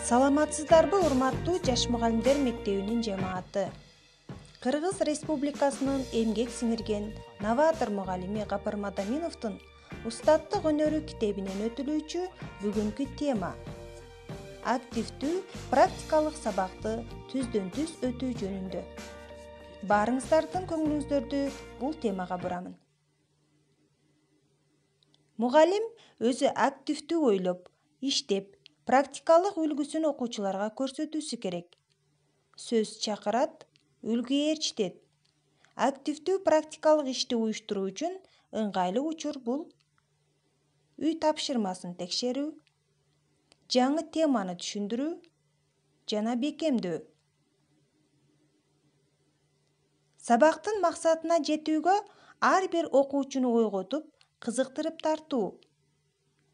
Саламатсыздарбы, урматтуу Жаш мугалимдер мектебинин жамааты. Кыргыз Республикасынын эмгек сиңирген новатор мугалими Гапар Мадаминовдун Устаттык өнөрү китебинен өтүлүүчү бүгүнкү тема активдүү практикалык сабакты түздөн түз өтүү жөнүндө. Баарыңыздардын көңүлүңүздөрдү бул темага бурамын. Мугалим өзү активдүү ойлоп, иштеп, практикалык үлгүсүн окуучуларга көрсөтүүсү керек. Сөз чакырат, үлгүгө ээрчитет. Активдүү практикалык ишти уюштуруу үчүн ыңгайлуу учур бул үй тапшырмасын текшерүү, жаңы теманы түшүндүрүү жана бекемдөө. Сабактын максатына жетүүгө ар бир окуучуну ойготуп, кызыктырып тартуу.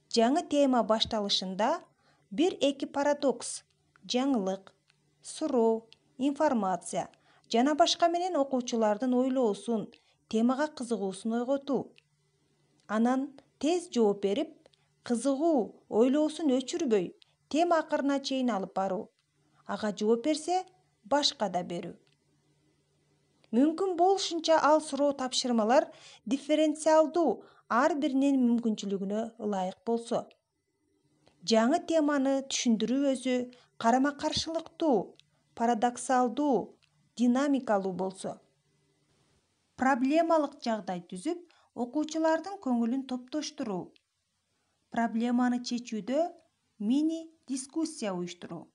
Жаңы тема башталышында бир-эки парадокс, жаңылык, суроо, информация жана башка менен окуучулардын ойлоосун, темага кызыгуусун ойготуу. Анан тез жооп берип, кызыгуу ойлоосун өчүрбөй, тема акырына чейин алып баруу. Ага жооп берсе, башка да берүү. Мүмкүн болушунча ал суроо тапшырмалар дифференциалдуу, ар биринин мүмкүнчүлүгүнө ылайык болсо. Жаңы теманы түшүндүрүү өзү карама-каршылыктуу, парадоксалдуу, динамикалуу болсо. Проблемалык жагдай түзүп, окуучулардын көңүлүн топтоштуруу. Проблеманы чечүүдө мини-дискуссия уюштуруу.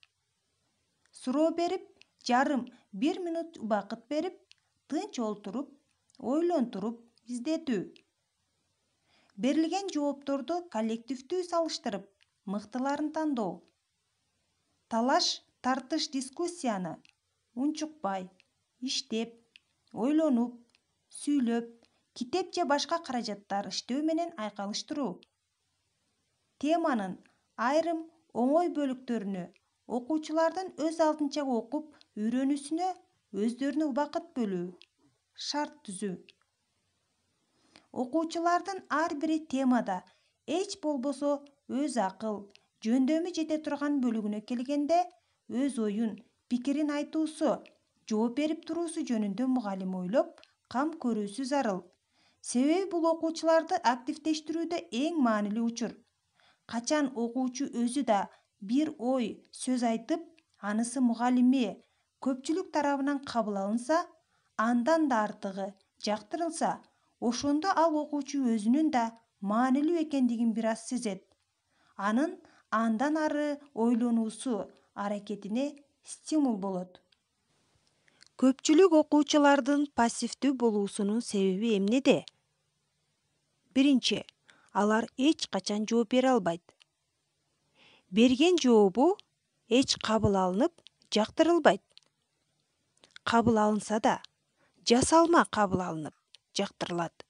Суроо берип, жарым-бир минут убакыт берип, тынч олтуруп, ойлонтуруп, издетүү. Берилген жоопторду коллективдүү салыштырып, мыктыларын тандоо. Талаш-тартыш дискуссияны унчукпай, иштеп, ойлонуп, сүйлөп, китеп же башка каражаттар иштөө менен айкалыштыруу. Теманын айрым оңой бөлүктөрүнө окуучулардын өз алдынча окуп, үйрөнүүсүнө өздөрүнө убакыт бөлүү, шарт түзүү. Окуучулардын ар бири темада эч болбосо өз акыл, жөндөмү жете турган бөлүгүнө келгенде өз оюн, пикирин айтуусу, жооп берип туруусу жөнүндө мугалим ойлоп, кам көрүүсү зарыл. Себеби бул окуучуларды активдештирүүдө эң маанилүү учур. Качан окуучу өзү да бир ой, сөз айтып, анысы мугалими, көпчүлүк тарабынан кабыл алынса, андан да артыгы жактырылса, ошондо ал окуучу өзүнүн да маанилүү экендигин бир аз сезет. Анын андан ары ойлонуусу, аракетине стимул болот. Көпчүлүк окуучулардын пассивдүү болуусунун себеби эмнеде? Биринчи, алар эч качан жооп бере албайт. Берген жообу эч кабыл алынып, жактырылбайт. Кабыл алынса да, жасалма кабыл алынып, жактырылат.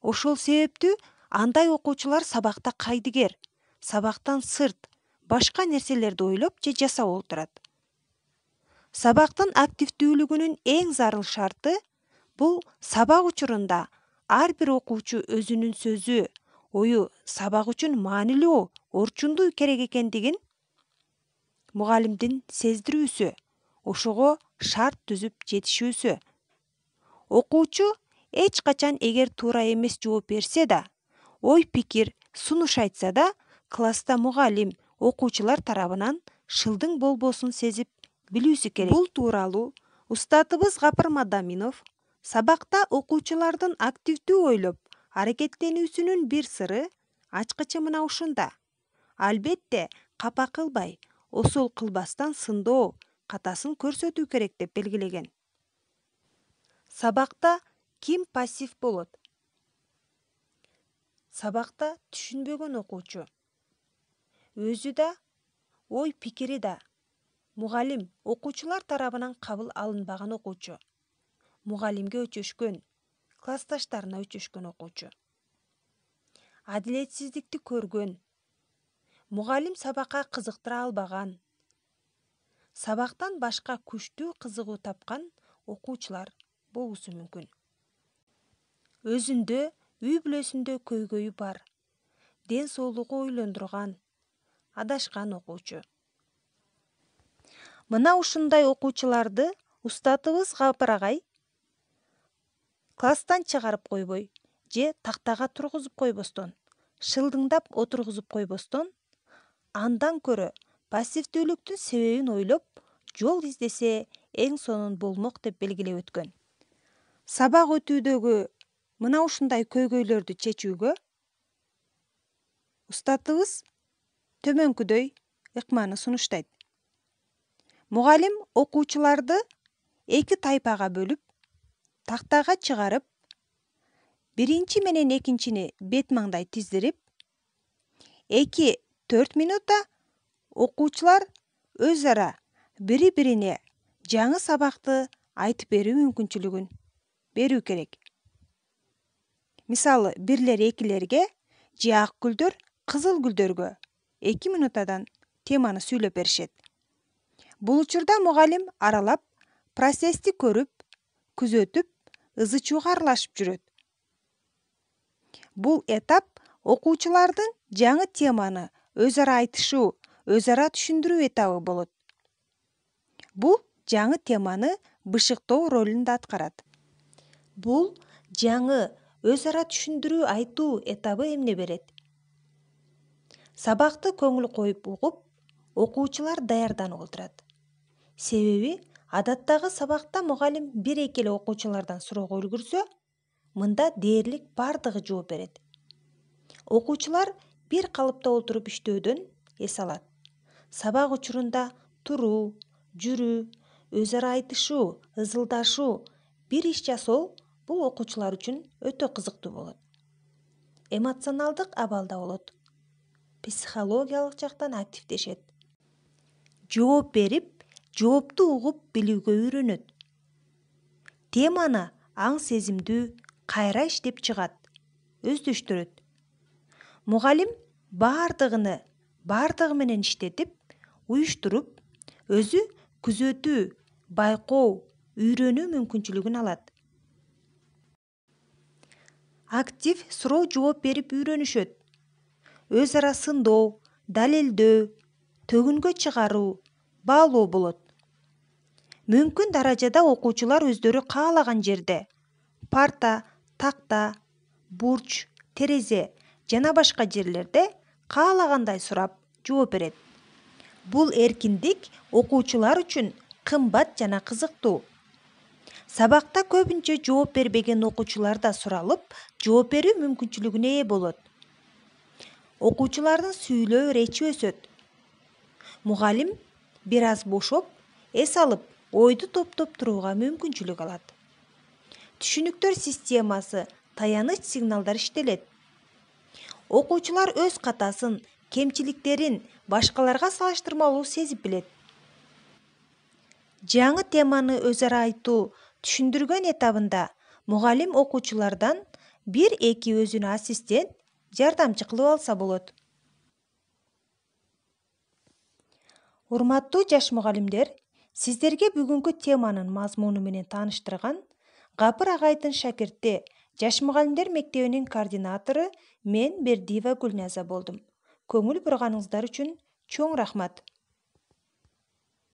Ошол себептүү андай окуучулар сабакта кайдыгер, сабактан сырт, башка нерселерди ойлоп же жасап олтурат. Сабактын активдүүлүгүнүн эң зарыл шарты бул сабак учурунда ар бир окуучу өзүнүн сөзү, ою сабак үчүн маанилүү, орчундуу керек экендигин мугалимдин сездирүүсү, ошого шарт түзүп жетишүүсү. Окуучу эч качан эгер туура эмес жооп берсе да, ой-пикир, сунуш айтса да, класста мугалим, окуучулар тарабынан шылдың болбосун сезип билүүсү керек. Бул тууралуу устатыбыз Гапар Мадаминов сабакта окуучулардын активдүү ойлоп, аракеттенүүсүнүн бир сыры ачкычы мына ушунда. Албетте, капа кылбай, осол кылбастан сындоо, катасын көрсөтүү керек деп белгилеген. Сабакта ким пассив болот? Сабакта түшүнбөгөн окуучу. Өзү да, ой-пикири да. Мугалим, окуучулар тарабынан кабыл алынбаган окуучу. Мугалимге өчөшкөн, классташтарына өчөшкөн окуучу. Адилетсиздикти көргөн. Мугалим сабакка кызыктыра албаган. Сабактан башка күчтүү кызыгуу тапкан окуучулар болуусу мүмкүн. Өзүндө, үй-бүлөсүндө көйгөйү бар. Ден соолугу ойлондурган, адашкан окуучу. Мына ушундай окуучуларды устатыбыз Гапыр агай класстан чыгарып койбой же тактага тургузуп койбостон, шылдыңдап отургузуп койбостон, андан көрө пассивдүүлүктүн себебин ойлоп, жол издесе эң сонун болмок деп белгилеп өткөн. Сабак өтүүдөгү мына ушундай көйгөйлөрдү чечүүгө устатыбыз төмөнкүдөй ыкманы сунуштайт. Мугалим окуучуларды 2 тайпага бөлүп, тактага чыгарып, биринчи менен экинчини бет маңдай тиздирип, 2-4 минутта окуучулар өз ара бири-бирине жаңы сабакты айтып берүү мүмкүнчүлүгүн берүү керек. Мисалы, бирлер экилерге же ак гүлдөр кызыл гүлдөргө 2 минутадан теманы сүйлөп беришет. Бул учурда мугалим аралап, процессти көрүп, күзөтүп, ызы-чууга аралашып жүрөт. Бул этап окуучулардын жаңы теманы өз ара айтышуу, өз ара түшүндүрүү этабы болот. Бул жаңы теманы бышыктоо ролун да аткарат. Бул жаңы өз ара түшүндүрүү айтуу этабы эмне берет? Сабакты көңүл коюп угуп, окуучулар даярданып отурат. Себеби адаттагы сабакта мугалим бир-эки эле окуучулардан суроого үлгүрсө, мында дээрлик бардыгы жооп берет. Окуучулар бир калыпта отуруп иштөөдөн эс алат. Сабак учурунда туруу, жүрүү, өз ара айтышуу, ызылдашуу, бир иш жасоо бул окуучулар үчүн өтө кызыктуу болот. Эмоционалдык абалда болот. Психологиялык жактан активдешет. Жооп берип, жоопту угуп билүүгө үйрөнөт. Теманы аң сезимдүү, кайра иштеп чыгат, өздөштүрөт. Мугалим бардыгы менен иштетип, уюштуруп, өзү күзөтүү, байкоо, үйрөнүү мүмкүнчүлүгүн алат. Актив суроо жооп берип үйрөнүшөт. Өз ара сындоо, далилдөө, төгүнгө чыгаруу, баалоо болот. Мүмкүн даражада окуучулар өздөрү каалаган жерде парта, такта, бурч, терезе жана башка жерлерде каалагандай сурап жооп берет. Бул эркиндик окуучулар үчүн кымбат жана кызыктуу. Сабакта көбүнчө жооп бербеген окуучулар да суралып, жооп берүү мүмкүнчүлүгүнө ээ болот. Окуучулардын сүйлөө речи өсөт. Мугалим бир аз бошоп, эс алып, ойду топтоп турууга мүмкүнчүлүк алат. Түшүнүктөр системасы, таяныч сигналдар иштелет. Окуучулар өз катасын, кемчиликтерин башкаларга салыштырмалуу сезип билет. Жаңы теманы өз ара айтуу, түшүндүргөн этабында мугалим окуучулардан 1-2 өзүнө ассистент, жардамчы кылып алса болот. Урматтуу жаш мугалимдер, сиздерге бүгүнкү теманын мазмуну менен тааныштырган Гапыр агайдын шакирти, Жаш мугалимдер мектебинин координатору мен Бердиева Гүлназа болдум. Көңүл бурганыңыздар үчүн чоң рахмат.